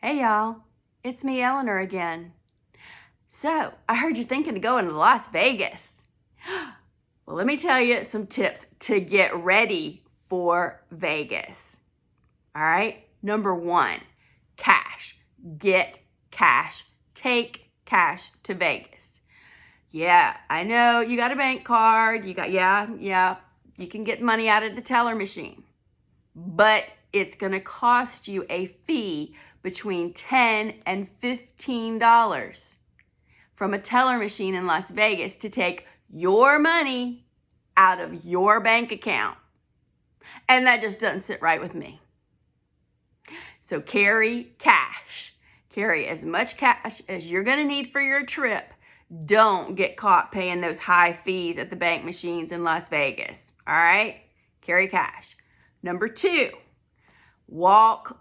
Hey y'all, it's me, Eleanor, again. So, I heard you're thinking of going to Las Vegas. Well, let me tell you some tips to get ready for Vegas. All right, number one, cash. Get cash. Take cash to Vegas. Yeah, I know you got a bank card. You can get money out of the teller machine. But it's going to cost you a fee between $10 and $15 from a teller machine in Las Vegas to take your money out of your bank account. And that just doesn't sit right with me. So carry cash. Carry as much cash as you're going to need for your trip. Don't get caught paying those high fees at the bank machines in Las Vegas. All right? Carry cash. Number two, walk.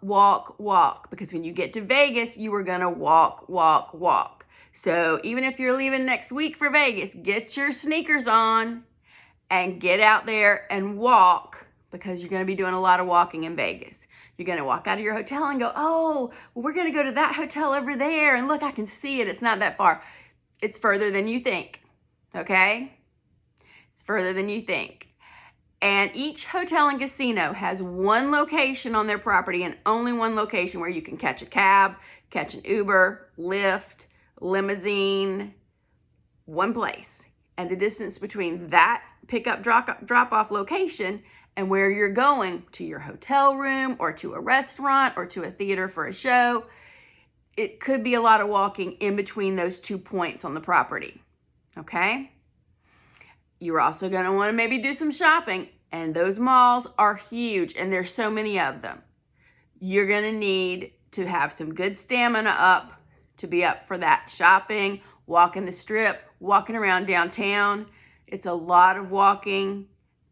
Because when you get to Vegas, you are going to walk. So even if you're leaving next week for Vegas, get your sneakers on and get out there and walk, because you're going to be doing a lot of walking in Vegas. You're going to walk out of your hotel and go, oh, well, we're going to go to that hotel over there. And look, I can see it. It's not that far. It's further than you think. Okay? It's further than you think. And each hotel and casino has one location on their property, and only one location where you can catch a cab, catch an Uber, Lyft, limousine, one place. And the distance between that pickup drop-off location and where you're going to your hotel room or to a restaurant or to a theater for a show, it could be a lot of walking in between those 2 points on the property. Okay? You're also going to want to maybe do some shopping, and those malls are huge, and there's so many of them. You're going to need to have some good stamina up to be up for that shopping, walking the strip, walking around downtown. It's a lot of walking.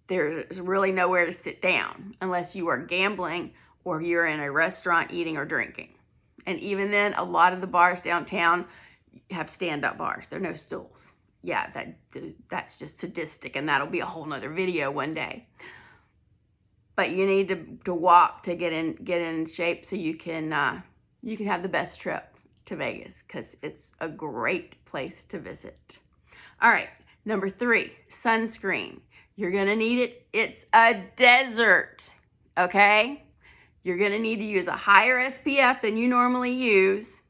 There's really nowhere to sit down unless you are gambling or you're in a restaurant eating or drinking. And even then, a lot of the bars downtown have stand-up bars. There are no stools. Yeah, that's just sadistic, and that'll be a whole nother video one day. But you need to walk to get in shape so you can have the best trip to Vegas, because it's a great place to visit. All right, number 3, sunscreen. You're gonna need it. It's a desert, okay? You're gonna need to use a higher SPF than you normally use,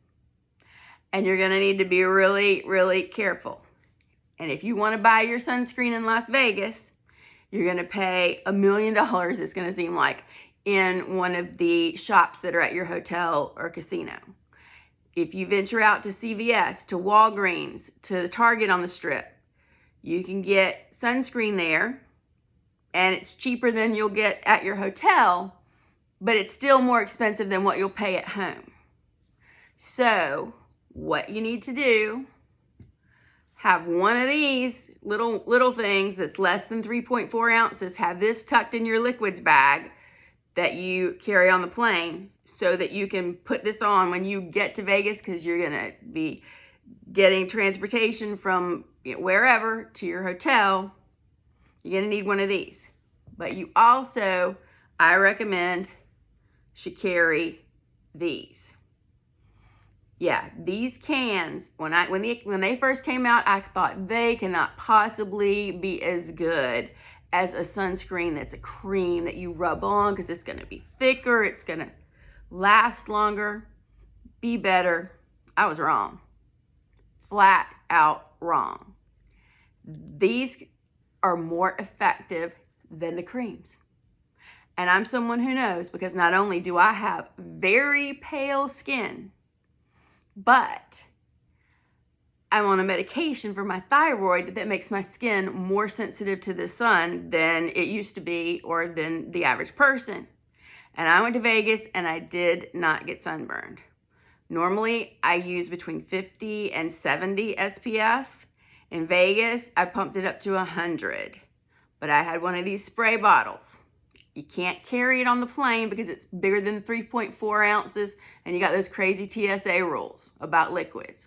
and you're gonna need to be really, really careful. And if you want to buy your sunscreen in Las Vegas, you're going to pay $1 million, it's going to seem like, in one of the shops that are at your hotel or casino. If you venture out to CVS, to Walgreens, to Target on the Strip, you can get sunscreen there, and it's cheaper than you'll get at your hotel, but it's still more expensive than what you'll pay at home. So what you need to do, have one of these little things that's less than 3.4 ounces. Have this tucked in your liquids bag that you carry on the plane, so that you can put this on when you get to Vegas, because you're going to be getting transportation from wherever to your hotel. You're going to need one of these. But you also, I recommend, should carry these. Yeah, these cans, when they first came out, I thought they cannot possibly be as good as a sunscreen that's a cream that you rub on, because it's going to be thicker, it's going to last longer, be better. I was wrong. Flat out wrong. These are more effective than the creams. And I'm someone who knows, because not only do I have very pale skin, but I'm on a medication for my thyroid that makes my skin more sensitive to the sun than it used to be, or than the average person. And I went to Vegas and I did not get sunburned. Normally, I use between 50 and 70 SPF. In Vegas, I pumped it up to 100. But I had one of these spray bottles. You can't carry it on the plane because it's bigger than 3.4 ounces, and you got those crazy TSA rules about liquids.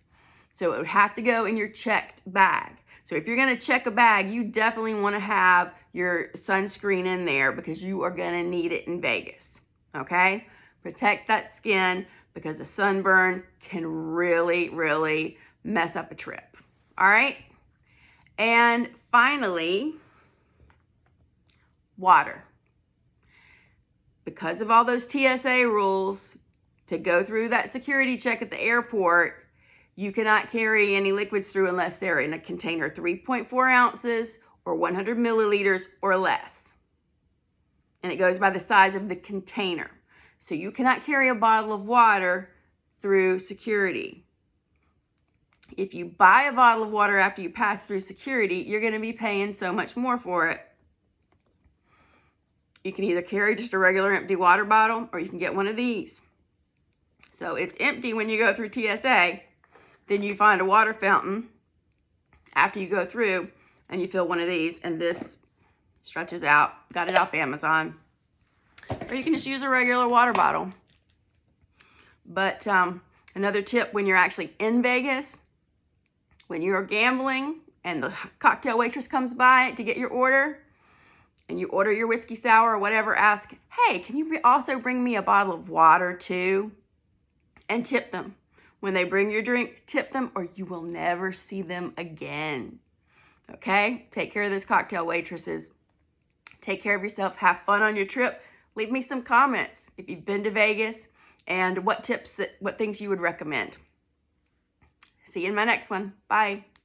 So it would have to go in your checked bag. So if you're going to check a bag, you definitely want to have your sunscreen in there, because you are going to need it in Vegas. Okay? Protect that skin. because a sunburn can really, really mess up a trip. All right? And finally, water. Because of all those TSA rules, to go through that security check at the airport, you cannot carry any liquids through unless they're in a container 3.4 ounces or 100 milliliters or less. And it goes by the size of the container. So you cannot carry a bottle of water through security. If you buy a bottle of water after you pass through security, you're going to be paying so much more for it. You can either carry just a regular empty water bottle, or you can get one of these. So it's empty when you go through TSA. Then you find a water fountain after you go through, and you fill one of these, and this stretches out. Got it off Amazon. Or you can just use a regular water bottle. But another tip, when you're actually in Vegas, when you're gambling and the cocktail waitress comes by to get your order, and you order your whiskey sour or whatever, ask, hey, can you also bring me a bottle of water too? And tip them. When they bring your drink, tip them, or you will never see them again. Okay? Take care of those cocktail waitresses. Take care of yourself. Have fun on your trip. Leave me some comments if you've been to Vegas and what things you would recommend. See you in my next one. Bye.